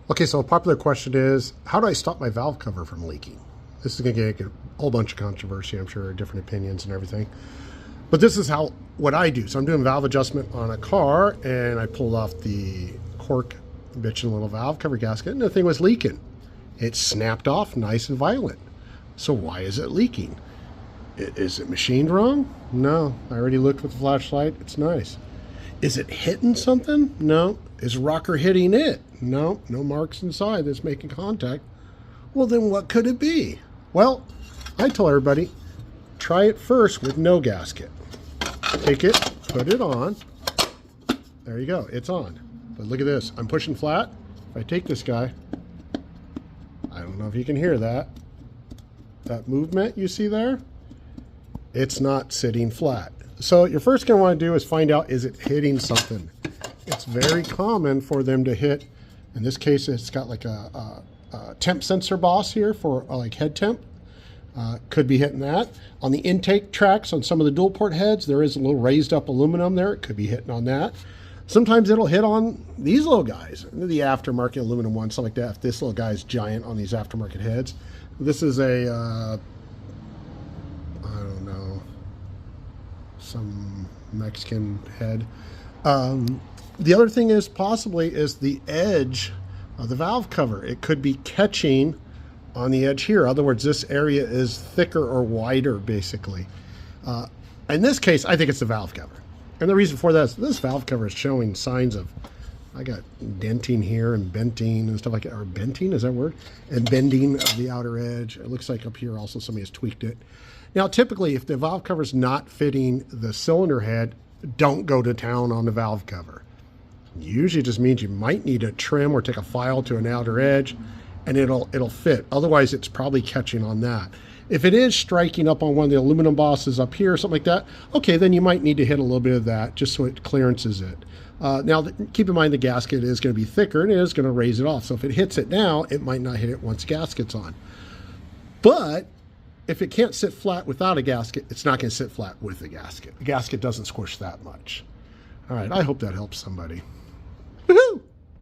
Okay, so a popular question is, how do I stop my valve cover from leaking? This is going to get a whole bunch of controversy, I'm sure, different opinions and everything. But this is what I do. So I'm doing valve adjustment on a car, and I pulled off the cork bitchin' little valve cover gasket, and the thing was leaking. It snapped off nice and violent. So why is it leaking? Is it machined wrong? No, I already looked with the flashlight. It's nice. Is it hitting something? No. Is rocker hitting it? No, no marks inside that's making contact. Well, then what could it be? Well, I tell everybody, try it first with no gasket. Take it, put it on. There you go, it's on. But look at this, I'm pushing flat. If I take this guy, I don't know if you can hear that. That movement you see there? It's not sitting flat. So you're first going to want to do is find out, is it hitting something? It's very common for them to hit, in this case it's got like a temp sensor boss here for like head temp. Could be hitting that. On the intake tracks on some of the dual port heads, there is a little raised up aluminum there. It could be hitting on that. Sometimes it'll hit on these little guys, the aftermarket aluminum ones, something like that. If this little guy is giant on these aftermarket heads. This is a, I don't know, some Mexican head. The other thing is possibly is the edge of the valve cover. It could be catching on the edge here. In other words, this area is thicker or wider, basically. In this case, I think it's the valve cover. And the reason for that is this valve cover is showing signs of, I got denting here and benting and stuff like that. Or benting, is that a word? And bending of the outer edge. It looks like up here also somebody has tweaked it. Now, typically, if the valve cover is not fitting the cylinder head, don't go to town on the valve cover. Usually just means you might need to trim or take a file to an outer edge, and it'll fit. Otherwise, it's probably catching on that. If it is striking up on one of the aluminum bosses up here or something like that, okay, then you might need to hit a little bit of that just so it clearances it. Now, keep in mind the gasket is going to be thicker and it is going to raise it off. So if it hits it now, it might not hit it once the gasket's on. But if it can't sit flat without a gasket, it's not going to sit flat with a gasket. The gasket doesn't squish that much. All right, I hope that helps somebody.